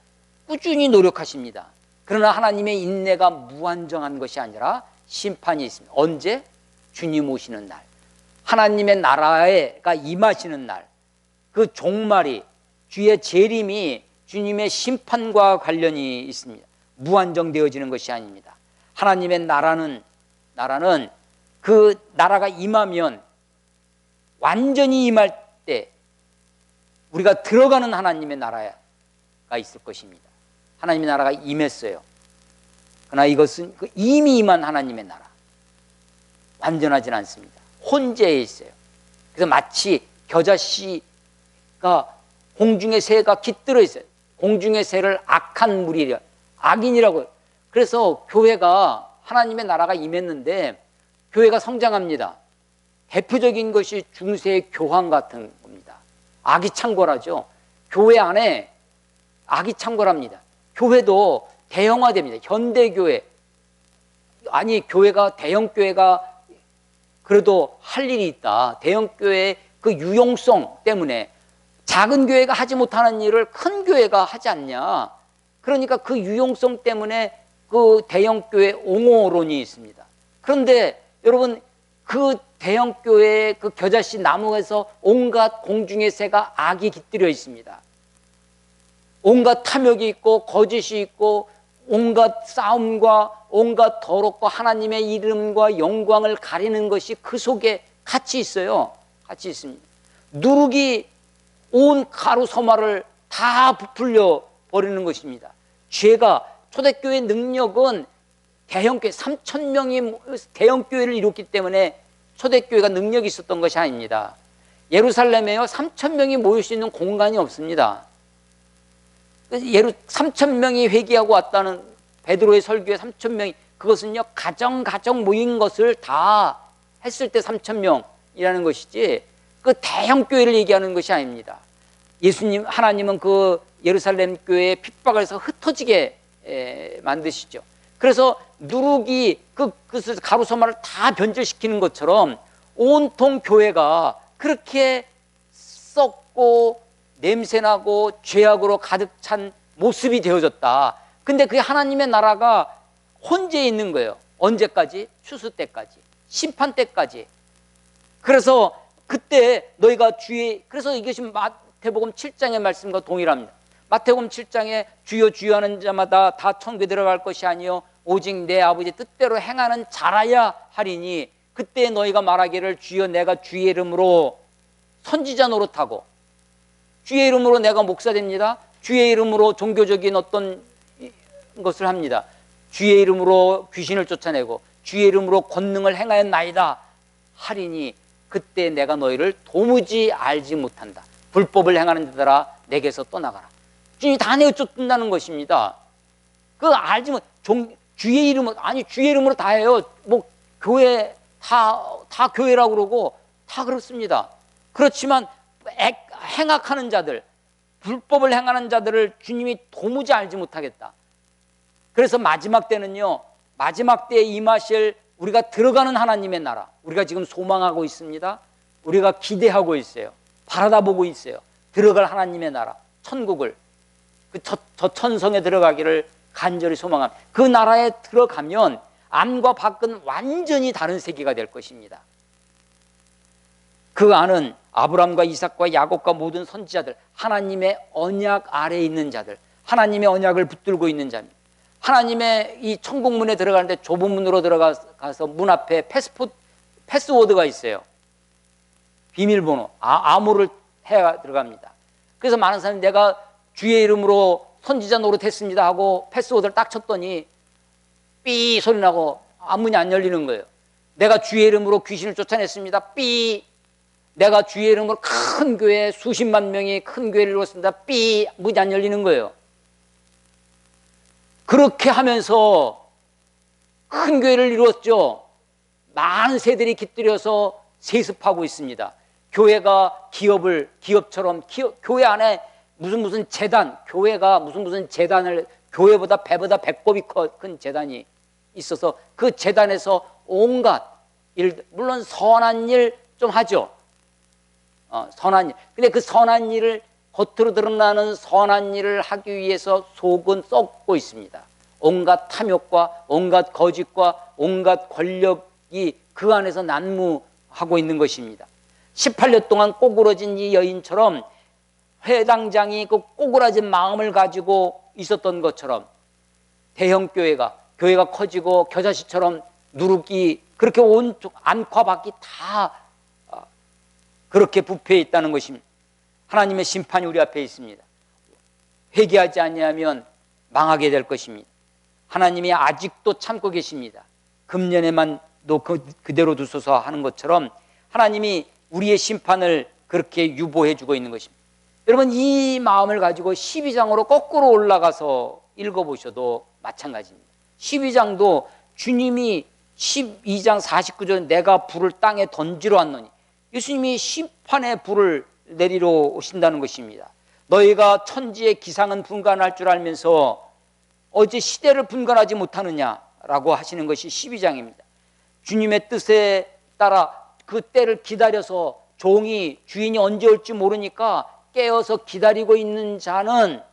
꾸준히 노력하십니다. 그러나 하나님의 인내가 무한정한 것이 아니라 심판이 있습니다. 언제? 주님 오시는 날, 하나님의 나라가 임하시는 날, 그 종말이, 주의 재림이 주님의 심판과 관련이 있습니다. 무한정되어지는 것이 아닙니다. 하나님의 나라는 그 나라가 임하면, 완전히 임할 때 우리가 들어가는 하나님의 나라가 있을 것입니다. 하나님의 나라가 임했어요. 그러나 이것은 이미 임한 하나님의 나라, 완전하진 않습니다. 혼재해 있어요. 그래서 마치 겨자씨가 공중의 새가 깃들어 있어요. 공중의 새를 악한 무리라, 악인이라고. 그래서 교회가, 하나님의 나라가 임했는데 교회가 성장합니다. 대표적인 것이 중세의 교황 같은 겁니다. 악이 창궐하죠. 교회 안에 악이 창궐합니다. 교회도 대형화됩니다. 현대교회, 아니 교회가, 대형교회가 그래도 할 일이 있다. 대형교회의 그 유용성 때문에 작은 교회가 하지 못하는 일을 큰 교회가 하지 않냐. 그러니까 그 유용성 때문에 그 대형교회 옹호론이 있습니다. 그런데 여러분, 그 대형교회의 그 겨자씨 나무에서 온갖 공중의 새가 악이 깃들여 있습니다. 온갖 탐욕이 있고 거짓이 있고 온갖 싸움과 온갖 더럽고 하나님의 이름과 영광을 가리는 것이 그 속에 같이 있어요. 같이 있습니다. 누룩이 온 가루 소마를 다 부풀려 버리는 것입니다. 죄가, 초대교회의 능력은 대형교회 3,000명이 대형교회를 이뤘기 때문에 초대교회가 능력이 있었던 것이 아닙니다. 예루살렘에요 3,000명이 모일 수 있는 공간이 없습니다. 3,000명이 회개하고 왔다는 베드로의 설교에 3,000명이, 그것은요 가정 모인 것을 다 했을 때 3,000명이라는 것이지 그 대형교회를 얘기하는 것이 아닙니다. 예수님, 하나님은 그 예루살렘 교회에 핍박을 해서 흩어지게 만드시죠. 그래서 누룩이 그것을 가루소마를 다 변질시키는 것처럼 온통 교회가 그렇게 썩고 냄새나고 죄악으로 가득 찬 모습이 되어졌다. 근데 그게 하나님의 나라가 혼재해 있는 거예요. 언제까지? 추수 때까지, 심판 때까지. 그래서 그때 너희가 그래서 이것이 마태복음 7장의 말씀과 동일합니다. 마태복음 7장에 주여 주여 하는 자마다 다 천국에 들어갈 것이 아니요 오직 내 아버지 뜻대로 행하는 자라야 하리니 그때 너희가 말하기를 주여 내가 주의 이름으로 선지자 노릇하고, 주의 이름으로 내가 목사 됩니다, 주의 이름으로 종교적인 어떤 것을 합니다, 주의 이름으로 귀신을 쫓아내고 주의 이름으로 권능을 행하였나이다 하리니 그때 내가 너희를 도무지 알지 못한다. 불법을 행하는 자들아 내게서 떠나가라. 주님이 다 내쫓는다는 것입니다. 그 알지 못, 주의 이름으로, 아니 주의 이름으로 다 해요. 뭐 교회 다 교회라고 그러고 다 그렇습니다. 그렇지만 행악하는 자들, 불법을 행하는 자들을 주님이 도무지 알지 못하겠다. 그래서 마지막 때는요, 마지막 때에 임하실 우리가 들어가는 하나님의 나라, 우리가 지금 소망하고 있습니다. 우리가 기대하고 있어요. 바라다 보고 있어요. 들어갈 하나님의 나라, 천국을, 저 천성에 들어가기를 간절히 소망합니다. 그 나라에 들어가면 안과 밖은 완전히 다른 세계가 될 것입니다. 그 안은 아브라함과 이삭과 야곱과 모든 선지자들, 하나님의 언약 아래에 있는 자들, 하나님의 언약을 붙들고 있는 자입니다. 하나님의 이 천국문에 들어가는데 좁은 문으로 들어가서 문 앞에 패스워드가 있어요. 비밀번호, 암호를 해야 들어갑니다. 그래서 많은 사람이 내가 주의 이름으로 선지자 노릇했습니다 하고 패스워드를 딱 쳤더니 삐 소리 나고 앞문이 안 열리는 거예요. 내가 주의 이름으로 귀신을 쫓아냈습니다. 삐. 내가 주의 이름으로 큰 교회, 수십만 명이 큰 교회를 이루었습니다. 삐. 문이 안 열리는 거예요. 그렇게 하면서 큰 교회를 이루었죠. 많은 세대들이 깃들여서 세습하고 있습니다. 교회가 기업처럼 교회 안에 무슨 재단, 교회가 무슨 재단을, 교회보다 배보다 배꼽이 큰 재단이 있어서 그 재단에서 온갖 일, 물론 선한 일 좀 하죠. 선한 일. 근데 그 선한 일을, 겉으로 드러나는 선한 일을 하기 위해서 속은 썩고 있습니다. 온갖 탐욕과 온갖 거짓과 온갖 권력이 그 안에서 난무하고 있는 것입니다. 18년 동안 꼬꾸라진 이 여인처럼 회당장이 그 꼬꾸라진 마음을 가지고 있었던 것처럼 대형 교회가 커지고 겨자씨처럼 누룩이 그렇게 온쪽 안과 밖이 다 그렇게 부패해 있다는 것입니다. 하나님의 심판이 우리 앞에 있습니다. 회개하지 아니하면 망하게 될 것입니다. 하나님이 아직도 참고 계십니다. 금년에만 그대로 두소서 하는 것처럼 하나님이 우리의 심판을 그렇게 유보해 주고 있는 것입니다. 여러분, 이 마음을 가지고 12장으로 거꾸로 올라가서 읽어보셔도 마찬가지입니다. 12장도 주님이 12장 49절 내가 불을 땅에 던지러 왔노니, 예수님이 심판의 불을 내리러 오신다는 것입니다. 너희가 천지의 기상은 분간할 줄 알면서 어제 시대를 분간하지 못하느냐라고 하시는 것이 12장입니다. 주님의 뜻에 따라 그 때를 기다려서 주인이 언제 올지 모르니까 깨어서 기다리고 있는 자는,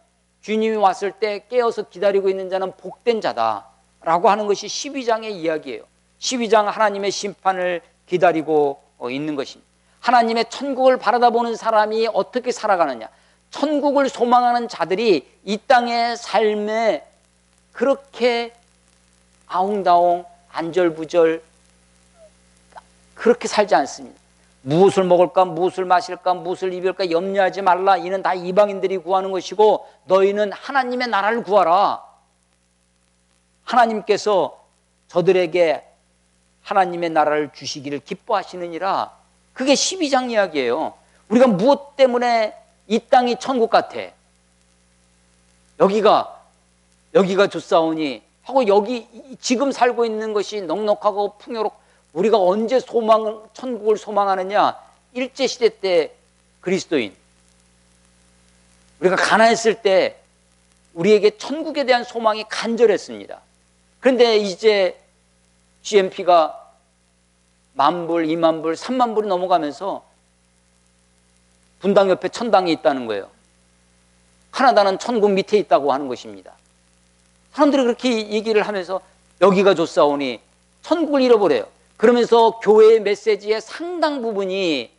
주님이 왔을 때 깨어서 기다리고 있는 자는 복된 자다라고 하는 것이 12장의 이야기예요. 12장 하나님의 심판을 기다리고 있는 것입니다. 하나님의 천국을 바라다보는 사람이 어떻게 살아가느냐, 천국을 소망하는 자들이 이 땅의 삶에 그렇게 아웅다웅 안절부절 그렇게 살지 않습니다. 무엇을 먹을까, 무엇을 마실까, 무엇을 입을까 염려하지 말라. 이는 다 이방인들이 구하는 것이고 너희는 하나님의 나라를 구하라. 하나님께서 저들에게 하나님의 나라를 주시기를 기뻐하시느니라. 그게 12장 이야기예요. 우리가 무엇 때문에 이 땅이 천국 같아, 여기가 좋사오니 하고, 여기 지금 살고 있는 것이 넉넉하고 풍요롭고, 우리가 언제 천국을 소망하느냐? 일제시대 때 그리스도인, 우리가 가난했을 때 우리에게 천국에 대한 소망이 간절했습니다. 그런데 이제 GNP가 10,000불, 20,000불, 30,000불이 넘어가면서 분당 옆에 천당이 있다는 거예요. 카나다는 천국 밑에 있다고 하는 것입니다. 사람들이 그렇게 얘기를 하면서 여기가 좋사오니 천국을 잃어버려요. 그러면서 교회의 메시지의 상당 부분이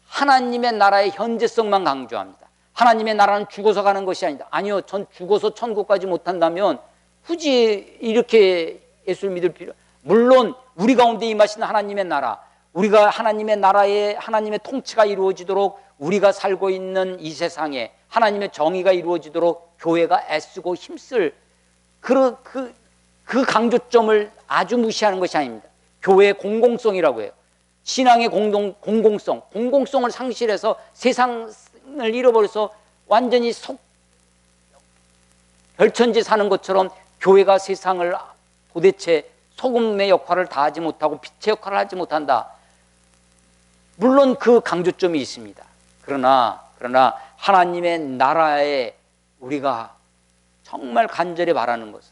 하나님의 나라의 현재성만 강조합니다. 하나님의 나라는 죽어서 가는 것이 아니다. 아니요, 전 죽어서 천국까지 못한다면 굳이 이렇게 예수를 믿을 필요, 물론 우리 가운데 임하시는 하나님의 나라, 우리가 하나님의 나라에 하나님의 통치가 이루어지도록, 우리가 살고 있는 이 세상에 하나님의 정의가 이루어지도록 교회가 애쓰고 힘쓸 그 강조점을 아주 무시하는 것이 아닙니다. 교회의 공공성이라고 해요. 신앙의 공공성을 상실해서 세상을 잃어버려서 완전히 별천지 사는 것처럼 교회가 세상을 도대체 소금의 역할을 다하지 못하고 빛의 역할을 하지 못한다. 물론 그 강조점이 있습니다. 그러나 하나님의 나라에 우리가 정말 간절히 바라는 것은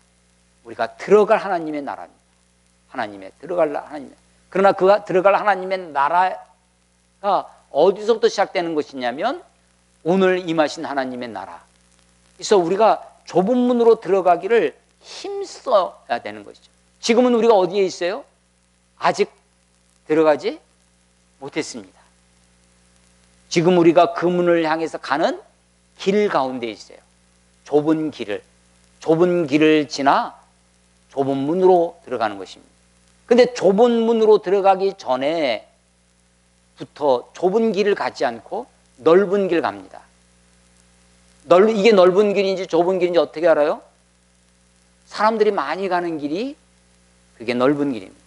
우리가 들어갈 하나님의 나라입니다. 그러나 그 들어갈 하나님의 나라가 어디서부터 시작되는 것이냐면 오늘 임하신 하나님의 나라. 그래서 우리가 좁은 문으로 들어가기를 힘써야 되는 것이죠. 지금은 우리가 어디에 있어요? 아직 들어가지 못했습니다. 지금 우리가 그 문을 향해서 가는 길 가운데 있어요. 좁은 길을 지나 좁은 문으로 들어가는 것입니다. 근데 좁은 문으로 들어가기 전에부터 좁은 길을 가지 않고 넓은 길 갑니다. 이게 넓은 길인지 좁은 길인지 어떻게 알아요? 사람들이 많이 가는 길이 그게 넓은 길입니다.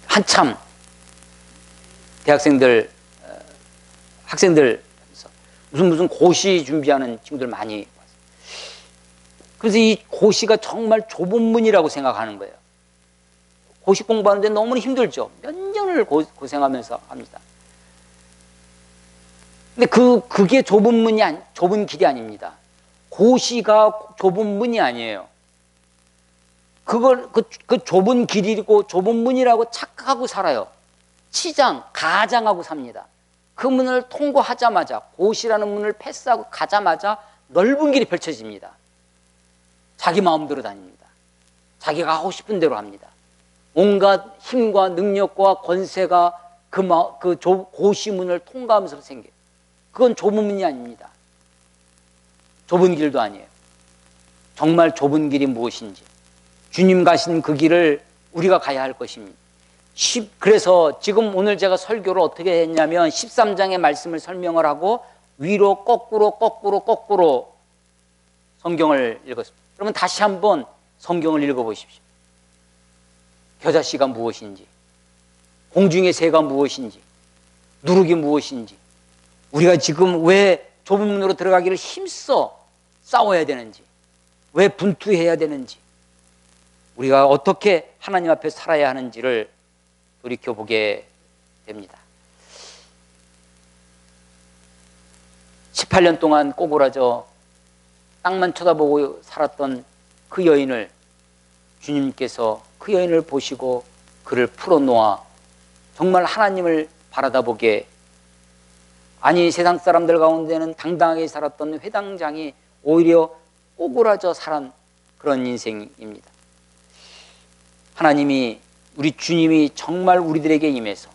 한참 대학생들, 학생들 무슨 고시 준비하는 친구들 많이 봤어요. 그래서 이 고시가 정말 좁은 문이라고 생각하는 거예요. 고시 공부하는데 너무 힘들죠. 몇 년을 고생하면서 합니다. 근데 그게 좁은 길이 아닙니다. 고시가 좁은 문이 아니에요. 그 좁은 길이고 좁은 문이라고 착각하고 살아요. 가장하고 삽니다. 그 문을 통과하자마자, 고시라는 문을 패스하고 가자마자 넓은 길이 펼쳐집니다. 자기 마음대로 다닙니다. 자기가 하고 싶은 대로 합니다. 온갖 힘과 능력과 권세가 고시문을 통과하면서 생겨요. 그건 좁은 문이 아닙니다. 좁은 길도 아니에요. 정말 좁은 길이 무엇인지, 주님 가신 그 길을 우리가 가야 할 것입니다. 그래서 지금 오늘 제가 설교를 어떻게 했냐면 13장의 말씀을 설명을 하고 위로 거꾸로 성경을 읽었습니다. 그러면 다시 한번 성경을 읽어보십시오. 겨자씨가 무엇인지, 공중의 새가 무엇인지, 누룩이 무엇인지, 우리가 지금 왜 좁은 문으로 들어가기를 힘써 싸워야 되는지, 왜 분투해야 되는지, 우리가 어떻게 하나님 앞에 살아야 하는지를 돌이켜보게 됩니다. 18년 동안 꼬부라져 땅만 쳐다보고 살았던 그 여인을 주님께서 그 여인을 보시고 그를 풀어놓아 정말 하나님을 바라다보게, 아니 세상 사람들 가운데는 당당하게 살았던 회당장이 오히려 꼬부라져 살은 그런 인생입니다. 하나님이, 우리 주님이 정말 우리들에게 임해서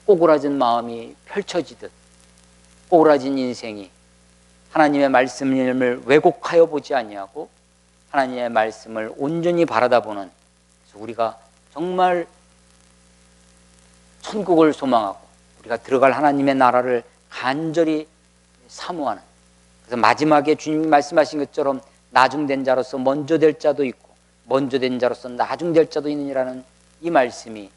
꼬꾸라진 마음이 펼쳐지듯 꼬꾸라진 인생이 하나님의 말씀을 왜곡하여 보지 아니하고 하나님의 말씀을 온전히 바라다보는, 그래서 우리가 정말 천국을 소망하고 우리가 들어갈 하나님의 나라를 간절히 사모하는, 그래서 마지막에 주님 말씀하신 것처럼 나중된 자로서 먼저 될 자도 있고 먼저 된 자로서 나중될 자도 있느니라는 이 말씀이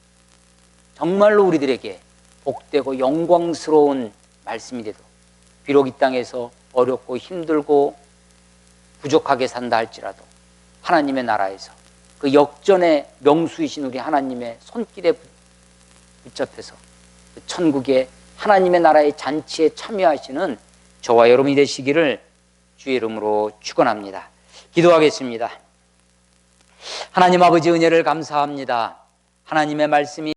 정말로 우리들에게 복되고 영광스러운 말씀이 되도록, 비록 이 땅에서 어렵고 힘들고 부족하게 산다 할지라도 하나님의 나라에서 그 역전의 명수이신 우리 하나님의 손길에 붙잡혀서 그 천국의 하나님의 나라의 잔치에 참여하시는 저와 여러분이 되시기를 주의 이름으로 축원합니다. 기도하겠습니다. 하나님 아버지, 은혜를 감사합니다. 하나님의 말씀이